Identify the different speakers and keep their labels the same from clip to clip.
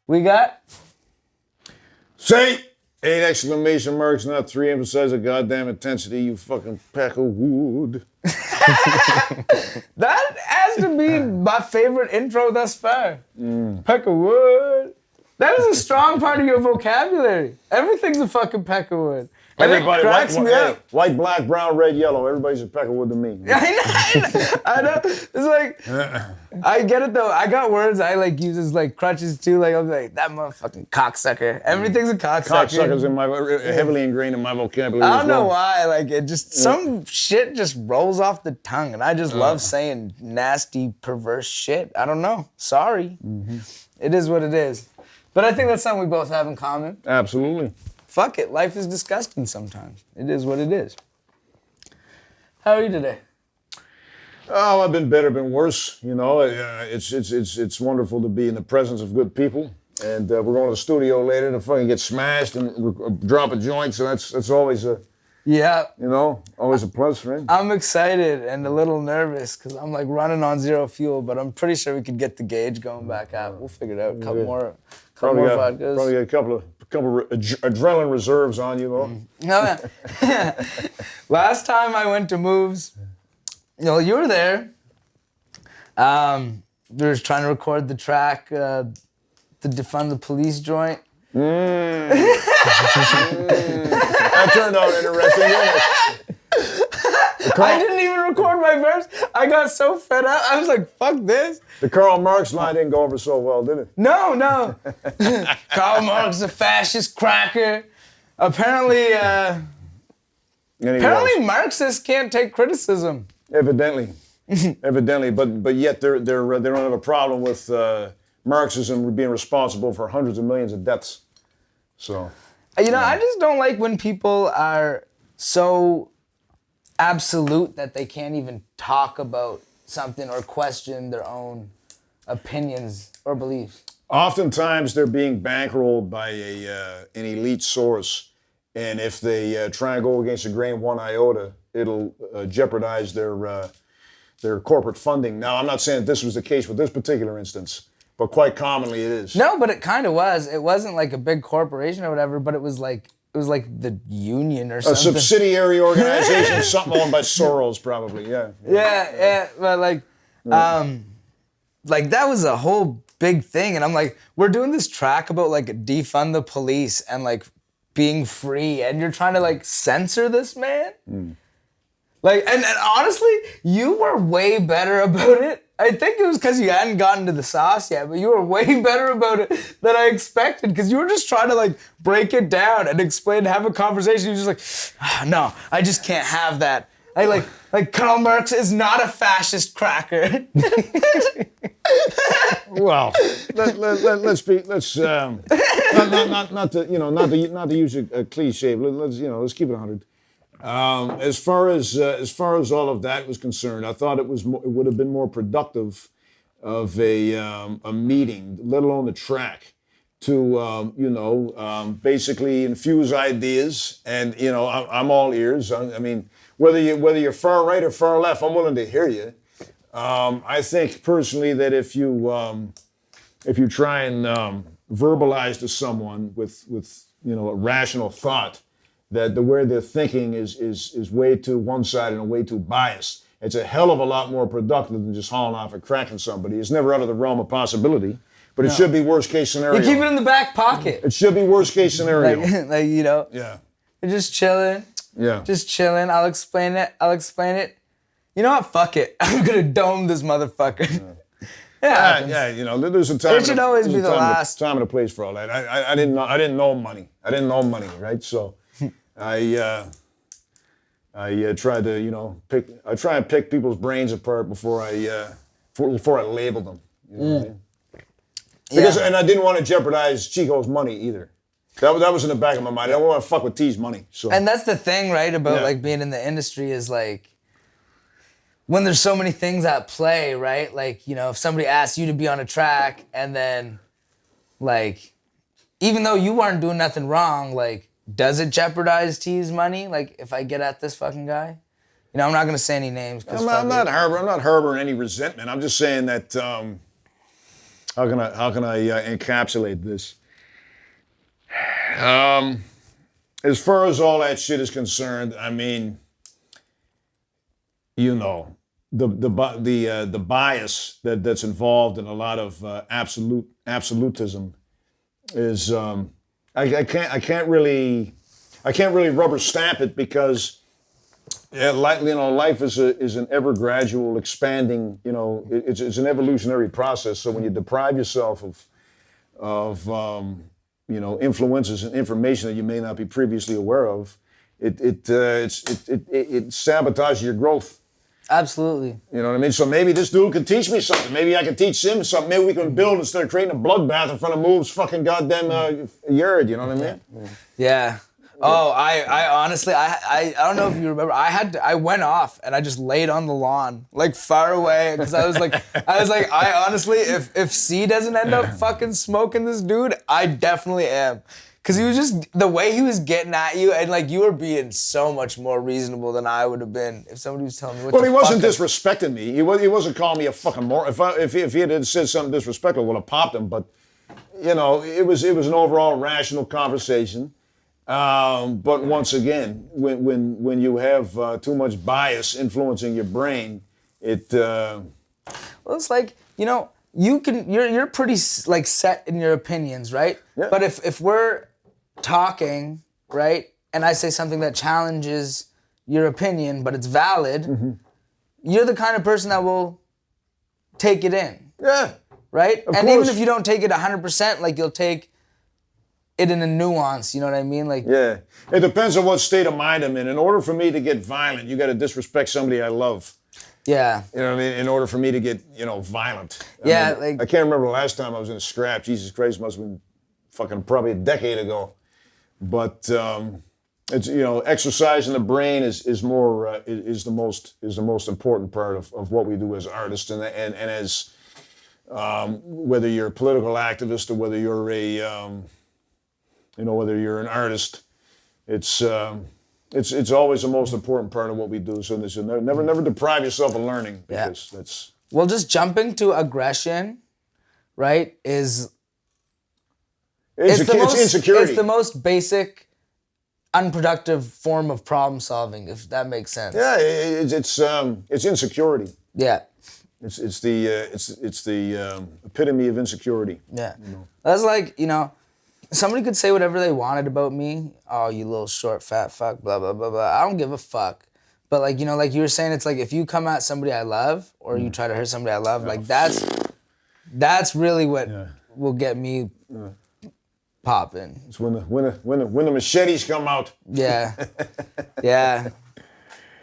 Speaker 1: We got
Speaker 2: Say 8 exclamation marks, not 3. Emphasize the goddamn intensity, you fucking pack of wood.
Speaker 1: that has to be my favorite intro thus far. Peck of wood. That is a strong part of your vocabulary. Everything's a fucking peck of wood. And
Speaker 2: Everybody,
Speaker 1: it cracks me up.
Speaker 2: white, black, brown, red, yellow. Everybody's a peck of wood to me.
Speaker 1: I know. It's like, I get it though. I got words I like use as like crutches too. Like I'm like, that motherfucking cocksucker. Everything's a cocksucker.
Speaker 2: Cocksuckers heavily ingrained in my vocabulary.
Speaker 1: I don't know why. Like it just, some shit just rolls off the tongue. And I just love saying nasty, perverse shit. I don't know. Sorry. It is what it is. But I think that's something we both have in common.
Speaker 2: Absolutely.
Speaker 1: Fuck it. Life is disgusting sometimes. It is what it is. How are you today?
Speaker 2: Oh, I've been better, been worse. You know, it's wonderful to be in the presence of good people. And we're going to the studio later to fucking get smashed and drop a joint. So that's always a,
Speaker 1: Yeah.
Speaker 2: you know, always a plus, right?
Speaker 1: I'm excited and a little nervous because I'm like running on zero fuel, but I'm pretty sure we could get the gauge going back up. We'll figure it out. A couple more vodkas.
Speaker 2: Probably got a couple of adrenaline reserves on you, though.
Speaker 1: No, last time I went to Moves, you were there. We were trying to record the track, the Defund the Police joint.
Speaker 2: That turned out interesting.
Speaker 1: I didn't even record my verse. I got so fed up. I was like, fuck this.
Speaker 2: The Karl Marx line didn't go over so well, did it?
Speaker 1: No. Karl Marx is a fascist cracker. Apparently Marxists can't take criticism.
Speaker 2: Evidently, but yet they don't have a problem with Marxism being responsible for hundreds of millions of deaths. So,
Speaker 1: I just don't like when people are so absolute that they can't even talk about something or question their own opinions or beliefs.
Speaker 2: Oftentimes they're being bankrolled by an elite source, and if they try and go against the grain one iota, it'll jeopardize their corporate funding. Now, I'm not saying that this was the case with this particular instance, but quite commonly it is.
Speaker 1: No, but it kind of was. It wasn't like a big corporation or whatever, but it was like the union or something.
Speaker 2: A subsidiary organization, something owned by Soros, probably. Yeah.
Speaker 1: But like that was a whole big thing, and I'm like, we're doing this track about like defund the police and like being free, and you're trying to like censor this man. Like, and honestly, you were way better about it. I think it was because you hadn't gotten to the sauce yet, but you were way better about it than I expected because you were just trying to like break it down and explain, have a conversation. You were just like, no, I just can't have that. I like Karl Marx is not a fascist cracker.
Speaker 2: Well, let's not to use a cliche, but let's keep it 100. As far as all of that was concerned, I thought it would have been more productive of a meeting, let alone the track, to basically infuse ideas. And I'm all ears. I mean, whether you're far right or far left, I'm willing to hear you. I think personally that if you try and verbalize to someone with a rational thought, that the way they're thinking is way too one-sided and way too biased. It's a hell of a lot more productive than just hauling off and cracking somebody. It's never out of the realm of possibility, but it should be worst-case scenario.
Speaker 1: You keep it in the back pocket.
Speaker 2: It should be worst-case scenario.
Speaker 1: Yeah. You're just chilling.
Speaker 2: Yeah.
Speaker 1: Just chilling. I'll explain it. You know what? Fuck it. I'm gonna dome this motherfucker.
Speaker 2: Yeah, there's a time.
Speaker 1: It should always be the last
Speaker 2: time and a place for all that. I didn't know money. Right? So. I try to pick people's brains apart before I label them. You know what I mean? And I didn't want to jeopardize Chico's money either. That was in the back of my mind. I don't want to fuck with T's money. So.
Speaker 1: And that's the thing, right, about like being in the industry is like when there's so many things at play, right? Like, if somebody asks you to be on a track and then like even though you weren't doing nothing wrong, like does it jeopardize T's money? Like, if I get at this fucking guy? I'm not going to say any names.
Speaker 2: I'm not harboring any resentment. I'm just saying that how can I encapsulate this? As far as all that shit is concerned, I mean, you know, the bias that's involved in a lot of absolutism is I can't really rubber stamp it because life is an ever gradual expanding, it's an evolutionary process. So when you deprive yourself of influences and information that you may not be previously aware of, it sabotages your growth.
Speaker 1: Absolutely.
Speaker 2: You know what I mean? So maybe this dude could teach me something. Maybe I can teach him something. Maybe we can build instead of creating a bloodbath in front of Move's fucking goddamn yard. You know what I mean?
Speaker 1: Yeah. Oh, I honestly, I don't know if you remember. I went off and I just laid on the lawn, like far away, because I was like, I honestly, if C doesn't end up fucking smoking this dude, I definitely am. Because he was just, the way he was getting at you, and like you were being so much more reasonable than I would have been if somebody was telling me what the fuck.
Speaker 2: Well, he wasn't disrespecting me. He wasn't calling me a fucking moron. If he had said something disrespectful, I would have popped him. But, it was an overall rational conversation. But once again, when you have too much bias influencing your brain, well,
Speaker 1: it's like, you're pretty like set in your opinions, right?
Speaker 2: Yeah.
Speaker 1: But if we're talking, right, and I say something that challenges your opinion, but it's valid, you're the kind of person that will take it in.
Speaker 2: Yeah.
Speaker 1: Right?
Speaker 2: Of
Speaker 1: and
Speaker 2: course.
Speaker 1: even if you don't take it 100%, like you'll take it in a nuance, you know what I mean? Like,
Speaker 2: yeah. It depends on what state of mind I'm in. In order for me to get violent, you got to disrespect somebody I love.
Speaker 1: yeah.
Speaker 2: You know what I mean? In order for me to get, violent.
Speaker 1: Yeah,
Speaker 2: I can't remember the last time I was in a scrap. Jesus Christ, must have been fucking probably a decade ago. But it's exercising the brain is the most important part of what we do as artists and as whether you're a political activist or whether you're whether you're an artist, it's always the most important part of what we do. So never deprive yourself of learning because that's.
Speaker 1: Well, just jumping to aggression, right, is
Speaker 2: It's insecurity.
Speaker 1: It's the most basic, unproductive form of problem solving, if that makes sense.
Speaker 2: Yeah, it's insecurity.
Speaker 1: Yeah.
Speaker 2: It's the epitome of insecurity.
Speaker 1: Yeah. That's like, somebody could say whatever they wanted about me. Oh, you little short, fat fuck, blah, blah, blah, blah. I don't give a fuck. But like, like you were saying, it's like if you come at somebody I love or you try to hurt somebody I love, like that's really what will get me popping.
Speaker 2: It's when the machetes come out.
Speaker 1: Yeah. Yeah.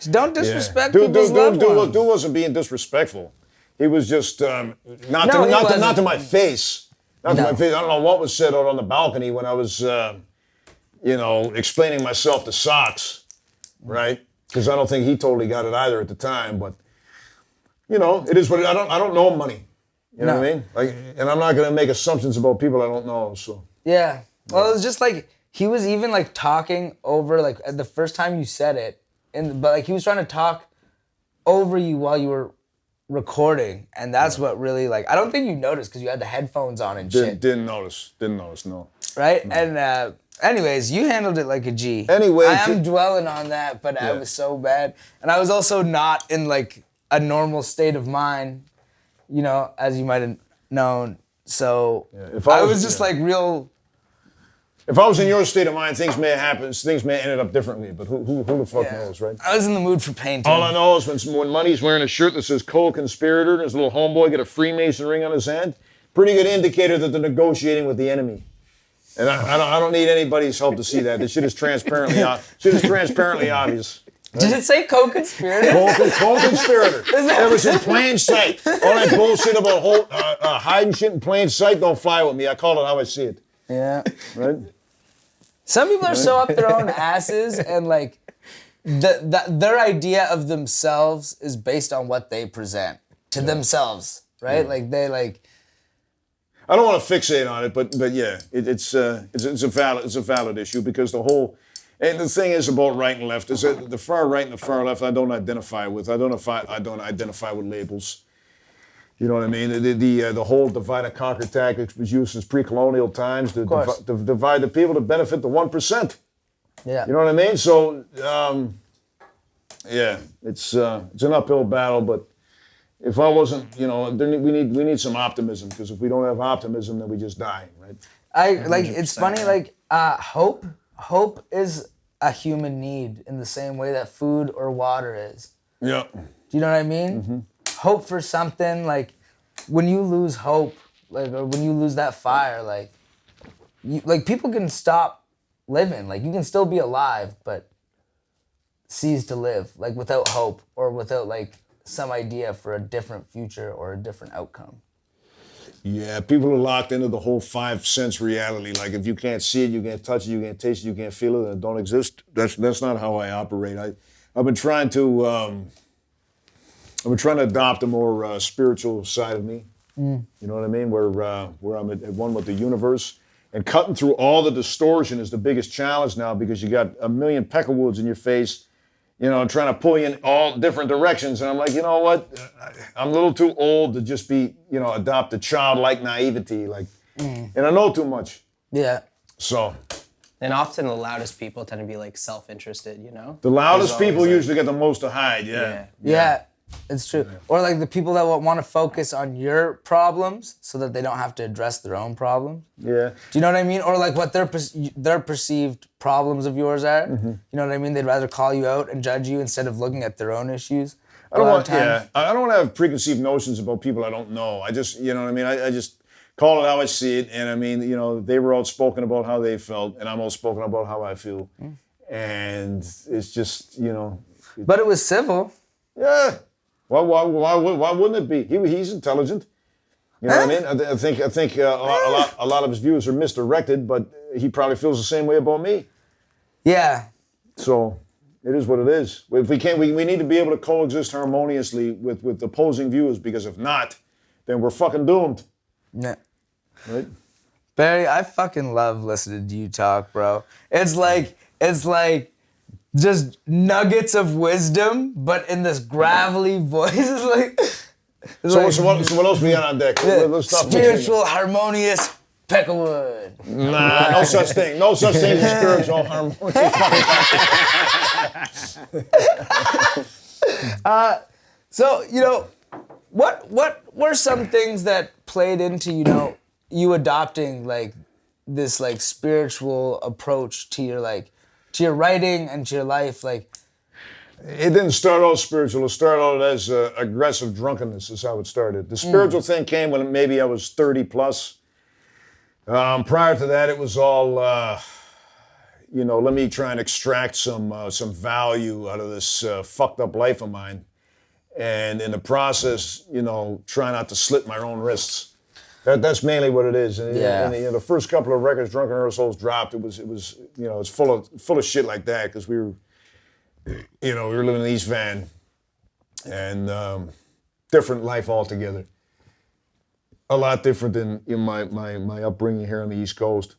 Speaker 1: Just don't disrespect people's loved ones.
Speaker 2: Dude wasn't being disrespectful. He was just not to my face. Not to my face. I don't know what was said out on the balcony when I was explaining myself to Socks, right? Because I don't think he totally got it either at the time. But it is what I don't know money. You know what I mean? Like, and I'm not gonna make assumptions about people I don't know. So
Speaker 1: yeah. Well, it was just like he was even like talking over like the first time you said it, but like he was trying to talk over you while you were recording, and that's what really like I don't think you noticed because you had the headphones on and shit.
Speaker 2: Didn't notice. No.
Speaker 1: Right? No. And anyways, you handled it like a G.
Speaker 2: Anyway,
Speaker 1: I am dwelling on that, but I was so bad, and I was also not in like a normal state of mind, as you might have known. So I was just like real.
Speaker 2: If I was in your state of mind, things may have happened. Things may have ended up differently. But who the fuck knows, right?
Speaker 1: I was in the mood for painting.
Speaker 2: All I know is when Money's wearing a shirt that says co-conspirator and his little homeboy got a Freemason ring on his hand, pretty good indicator that they're negotiating with the enemy. And I don't need anybody's help to see that. This shit is transparently obvious.
Speaker 1: Did it say co-conspirator?
Speaker 2: Co-conspirator. It was in plain sight. All that bullshit about hiding shit in plain sight don't fly with me. I call it how I see it.
Speaker 1: Yeah.
Speaker 2: Right?
Speaker 1: Some people are so up their own asses and like their idea of themselves is based on what they present to themselves, right? Yeah. Like they like.
Speaker 2: I don't want to fixate on it, but yeah, it's a valid issue because and the thing is about right and left is that the far right and the far left I don't identify with. I don't identify with labels. You know what I mean? The whole divide and conquer tactics was used since pre-colonial times to
Speaker 1: course.
Speaker 2: divide the people to benefit the 1%.
Speaker 1: Yeah.
Speaker 2: You know what I mean? So, yeah, it's an uphill battle. But if I wasn't, you know, we need some optimism, because if we don't have optimism, then we just die, right?
Speaker 1: It's funny, hope is a human need in the same way that food or water is.
Speaker 2: Yeah.
Speaker 1: Do you know what I mean?
Speaker 2: Mm-hmm.
Speaker 1: Hope for something, like when you lose hope, like, or when you lose that fire, like people can stop living. Like, you can still be alive, but cease to live, like, without hope or without like some idea for a different future or a different outcome.
Speaker 2: Yeah, people are locked into the whole 5 sense reality. Like, if you can't see it, you can't touch it, you can't taste it, you can't feel it, and it don't exist. That's not how I operate. I've been trying to adopt a more spiritual side of me. You know what I mean? Where I'm at one with the universe, and cutting through all the distortion is the biggest challenge now, because you got a million peckerwoods in your face, you know, trying to pull you in all different directions. And I'm like, you know what? I'm a little too old to just be, you know, adopt a childlike naivety, like, and I know too much.
Speaker 1: Yeah.
Speaker 2: So.
Speaker 3: And often the loudest people tend to be like self-interested, you know?
Speaker 2: The loudest
Speaker 3: There's
Speaker 2: people
Speaker 3: always,
Speaker 2: usually get the most to hide, yeah.
Speaker 1: Yeah, it's true. Or like the people that want to focus on your problems so that they don't have to address their own problems.
Speaker 2: Yeah.
Speaker 1: Do you know what I mean? Or like what their perceived problems of yours are. You know what I mean? They'd rather call you out and judge you instead of looking at their own issues.
Speaker 2: I don't want to have preconceived notions about people I don't know. I just, you know what I mean? I just call it how I see it. And I mean, you know, they were outspoken about how they felt, and I'm outspoken about how I feel. And it's just, you know.
Speaker 1: But it was civil.
Speaker 2: Yeah. Why wouldn't it be? He's intelligent. You know what I mean? I think a lot of his views are misdirected, but he probably feels the same way about me.
Speaker 1: Yeah.
Speaker 2: So it is what it is. If we can't, we need to be able to coexist harmoniously with opposing views, because if not, then we're fucking doomed.
Speaker 1: Yeah.
Speaker 2: Right?
Speaker 1: Barry, I fucking love listening to you talk, bro. It's like just nuggets of wisdom, but in this gravelly voice.
Speaker 2: So what else we got on deck? Let's stop
Speaker 1: spiritual, harmonious Peckerwood.
Speaker 2: Nah, no such thing. No such thing as spiritual harmonious.
Speaker 1: So, you know, what were some things that played into, you know, you adopting like this like spiritual approach to your writing and to your life? Like,
Speaker 2: it didn't start out spiritual. It started out as aggressive drunkenness is how it started. The spiritual thing came when maybe I was 30 plus. Prior to that, it was all, you know, let me try and extract some value out of this fucked up life of mine. And in the process, you know, try not to slit my own wrists. That's mainly what it is. And, and you know, the first couple of records, Drunken Earth Souls, dropped. It was you know, it's full of shit like that, because we were living in East Van, and different life altogether. A lot different than in my upbringing here on the East Coast.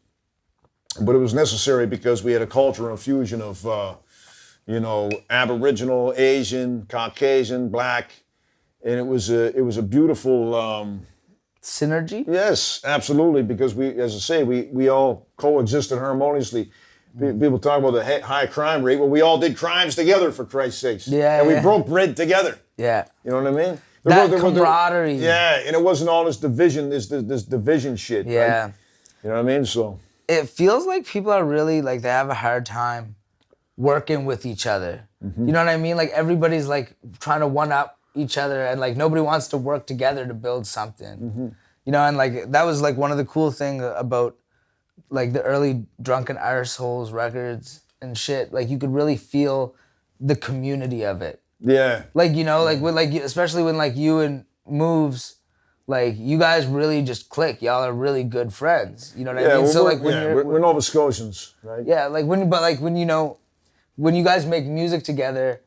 Speaker 2: But it was necessary because we had a cultural fusion of, you know, Aboriginal, Asian, Caucasian, Black, and it was a beautiful
Speaker 1: synergy?
Speaker 2: Yes, absolutely, because we, as I say, we all coexisted harmoniously. People talk about the high crime rate. Well, we all did crimes together, for Christ's sakes.
Speaker 1: Yeah,
Speaker 2: and we broke bread together.
Speaker 1: Yeah.
Speaker 2: You know what I mean?
Speaker 1: That camaraderie.
Speaker 2: Yeah, and it wasn't all this division, this division shit.
Speaker 1: Yeah.
Speaker 2: Right? You know what I mean? So
Speaker 1: it feels like people are really like, they have a hard time working with each other. You know what I mean? Like, everybody's like trying to one up each other, and like nobody wants to work together to build something. You know, and like that was like one of the cool things about like the early Drunken Arseholes records and shit. Like, you could really feel the community of it.
Speaker 2: yeah.
Speaker 1: Like, you know, like with like, especially when like you and Moves, like you guys really just click. Y'all are really good friends. You know what I mean? So like
Speaker 2: we're Nova Scotians, right?
Speaker 1: Yeah, like when you know, when you guys make music together,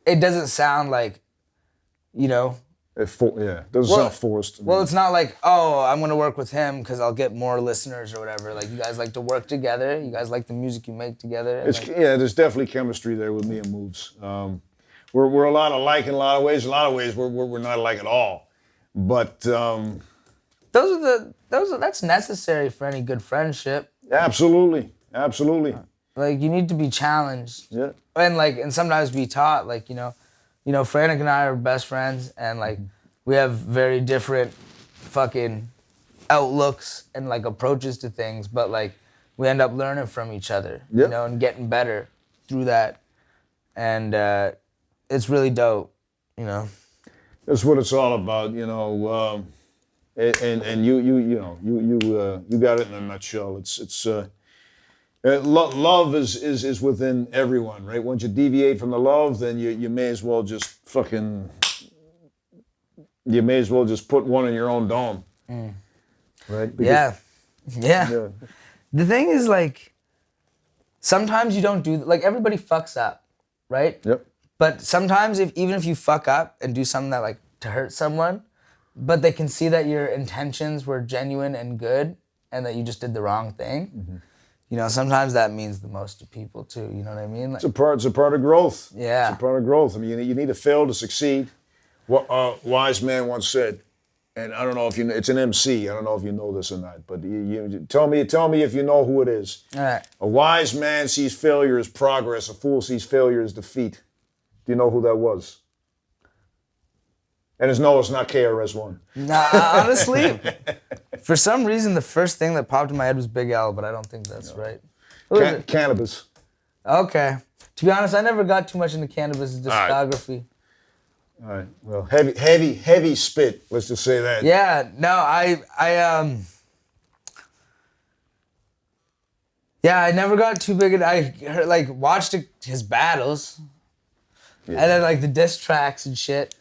Speaker 1: it doesn't sound like, you know.
Speaker 2: It doesn't sound forced.
Speaker 1: Well, it's not like, oh, I'm gonna work with him because I'll get more listeners or whatever. Like, you guys like to work together. You guys like the music you make together.
Speaker 2: There's definitely chemistry there with me and Moves. We're a lot alike in a lot of ways. In a lot of ways, we're not alike at all. But
Speaker 1: That's necessary for any good friendship.
Speaker 2: absolutely, absolutely.
Speaker 1: Like you need to be challenged.
Speaker 2: Yeah.
Speaker 1: And sometimes be taught. Like, Frantic and I are best friends, and like we have very different fucking outlooks and like approaches to things, but like we end up learning from each other,
Speaker 2: Yeah.
Speaker 1: and getting better through that. And it's really dope,
Speaker 2: That's what it's all about, and you got it in a nutshell. It's love is within everyone, right? Once you deviate from the love, then you may as well just put one in your own dome, right?
Speaker 1: Yeah.
Speaker 2: Yeah.
Speaker 1: The thing is, like, sometimes you don't do, like, everybody fucks up, right?
Speaker 2: Yep.
Speaker 1: But sometimes even if you fuck up and do something that, like, to hurt someone, but they can see that your intentions were genuine and good and that you just did the wrong thing, sometimes that means the most to people too, you know what I mean? Like,
Speaker 2: It's a part of growth.
Speaker 1: Yeah.
Speaker 2: It's a part of growth. I mean, you need to fail to succeed. What a wise man once said, and I don't know if you know, it's an MC. I don't know if you know this or not, but you tell me if you know who it is.
Speaker 1: all right.
Speaker 2: A wise man sees failure as progress. A fool sees failure as defeat. Do you know who that was? And it's not KRS-One.
Speaker 1: Nah, honestly, for some reason, the first thing that popped in my head was Big L, but I don't think that's right. Who is it?
Speaker 2: Cannabis.
Speaker 1: Okay. To be honest, I never got too much into Cannabis'
Speaker 2: right.
Speaker 1: discography.
Speaker 2: All right. Well, heavy spit. Let's just say that.
Speaker 1: Yeah, no, I never got too big. I heard, like, watched his battles, and then like the diss tracks and shit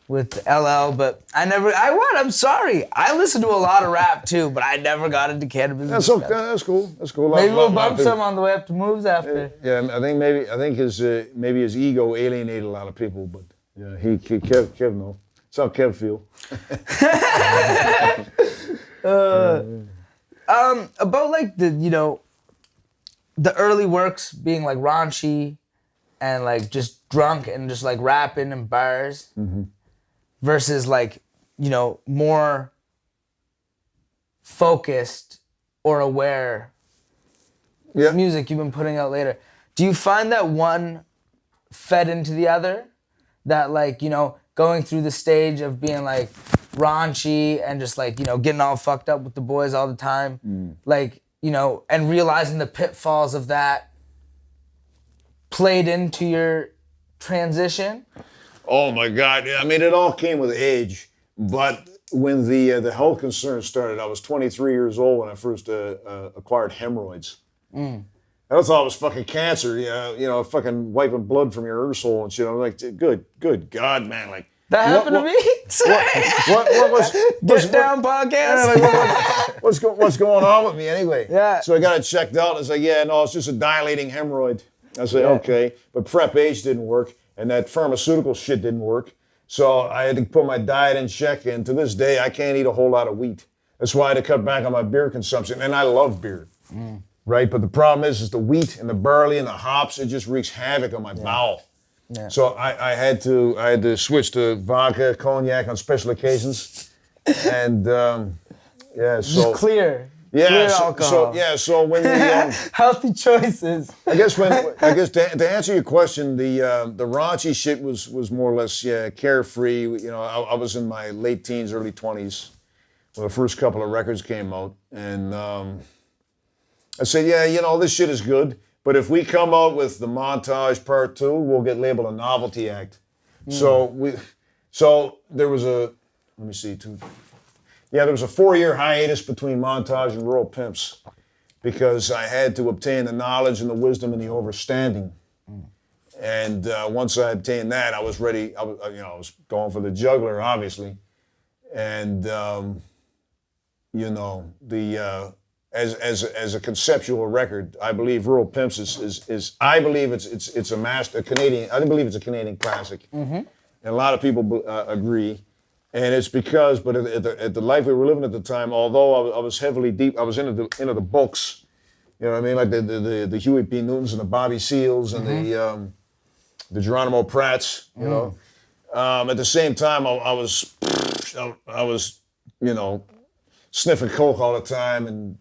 Speaker 1: with LL, but I'm sorry. I listen to a lot of rap too, but I never got into Cannabis.
Speaker 2: That's okay. That's cool. That's cool.
Speaker 1: Maybe we'll bump some on the way up to Moves after.
Speaker 2: Yeah, I think his ego alienated a lot of people, but yeah, Kev no. That's how Kev feel.
Speaker 1: About like the early works being like raunchy and like just drunk and just like rapping in bars versus like, more focused or aware music you've been putting out later. Do you find that one fed into the other? That like, going through the stage of being like raunchy and just like, getting all fucked up with the boys all the time, like, and realizing the pitfalls of that played into your transition?
Speaker 2: Oh my God! I mean, it all came with age. But when the health concerns started, I was 23 years old when I first acquired hemorrhoids. I thought it was fucking cancer. Fucking wiping blood from your arsehole and shit. I was like, good God, man! Like
Speaker 1: That happened to me?
Speaker 2: what was
Speaker 1: Get Down podcast?
Speaker 2: what's going on with me anyway?
Speaker 1: Yeah.
Speaker 2: So I got it checked out. It's like, it's just a dilating hemorrhoid. I said, okay, but Prep H didn't work, and that pharmaceutical shit didn't work. So I had to put my diet in check, and to this day, I can't eat a whole lot of wheat. That's why I had to cut back on my beer consumption, and I love beer, right? But the problem is the wheat and the barley and the hops, it just wreaks havoc on my bowel.
Speaker 1: Yeah.
Speaker 2: So I had to switch to vodka, cognac on special occasions, and
Speaker 1: Just clear.
Speaker 2: Yeah,
Speaker 1: Clear
Speaker 2: so
Speaker 1: alcohol.
Speaker 2: so when the
Speaker 1: Healthy choices.
Speaker 2: I guess to answer your question, the raunchy shit was more or less carefree. I was in my late teens, early 20s when the first couple of records came out, and I said, this shit is good, but if we come out with the Montage Part 2, we'll get labeled a novelty act. So there was there was a 4-year hiatus between Montage and Rural Pimps because I had to obtain the knowledge and the wisdom and the understanding. And once I obtained that, I was ready. I was going for the juggler, obviously. And as a conceptual record, I believe Rural Pimps is I believe it's a master Canadian. I believe it's a Canadian classic, and a lot of people agree. And it's because, but at the life we were living at the time, although I was heavily deep, I was into the books, you know what I mean, like the Huey P. Newtons and the Bobby Seals and the Geronimo Pratts, you know. At the same time, I was, you know, sniffing coke all the time and,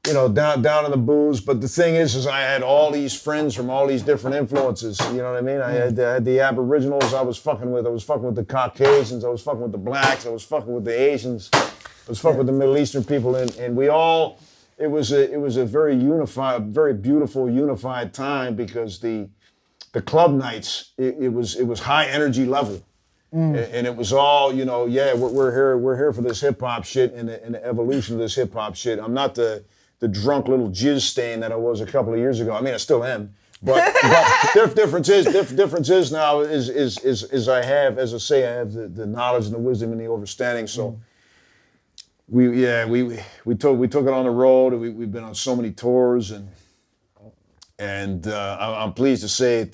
Speaker 2: you know, down in the booze. But the thing is I had all these friends from all these different influences. You know what I mean? I had the Aboriginals I was fucking with. I was fucking with the Caucasians. I was fucking with the blacks. I was fucking with the Asians. I was fucking with the Middle Eastern people. And we all, it was a very unified, very beautiful, unified time because the club nights, it was high energy level. And it was all, you know, yeah, we're here for this hip hop shit and the evolution of this hip hop shit. I'm not the drunk little jizz stain that I was a couple of years ago. I mean, I still am. But difference is now is I have, as I say, I have the knowledge and the wisdom and the understanding. So we took it on the road. We've been on so many tours and I'm pleased to say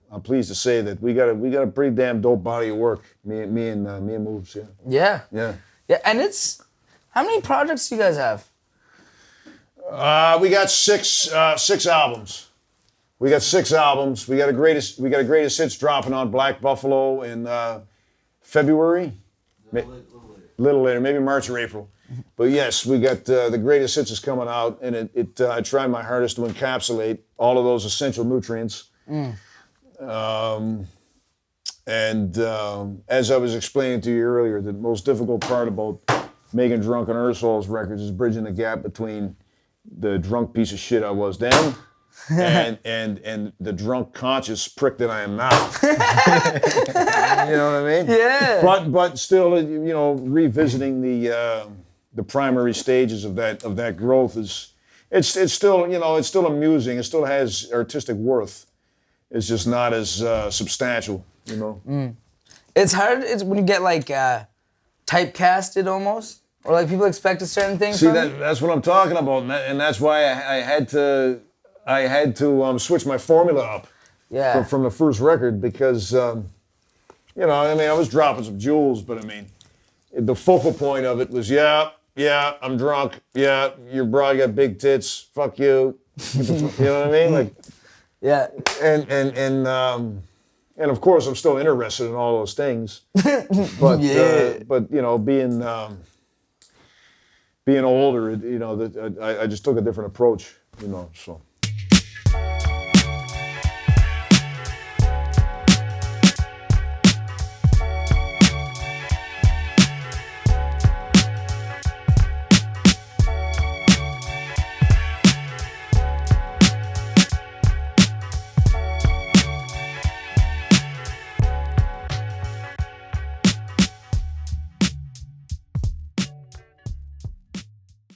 Speaker 2: I'm pleased to say that we got a pretty damn dope body of work. Me and Moves.
Speaker 1: Yeah.
Speaker 2: Yeah.
Speaker 1: Yeah, and how many projects do you guys have?
Speaker 2: We got six albums. We got 6 albums. We got a greatest hits dropping on Black Buffalo in February. Little later, maybe March or April. But yes, we got the greatest hits is coming out, and I tried my hardest to encapsulate all of those essential nutrients. As I was explaining to you earlier, the most difficult part about making Drunken Earthsouls records is bridging the gap between the drunk piece of shit I was then and the drunk conscious prick that I am now. You know what I mean?
Speaker 1: Yeah.
Speaker 2: But still, you know, revisiting the primary stages of that growth is it's still, you know, it's still amusing. It still has artistic worth. It's just not as substantial, you know.
Speaker 1: It's hard. It's when you get like typecasted almost, or like people expect a certain thing.
Speaker 2: See,
Speaker 1: from you.
Speaker 2: that's what I'm talking about, and that's why I had to switch my formula up.
Speaker 1: Yeah.
Speaker 2: From the first record because, you know, I mean, I was dropping some jewels, but I mean, the focal point of it was, yeah, I'm drunk. Yeah, your bra got big tits. Fuck you. You know what I mean? Like,
Speaker 1: yeah.
Speaker 2: And of course, I'm still interested in all those things. But but you know, being older, you know, I just took a different approach. You know, so.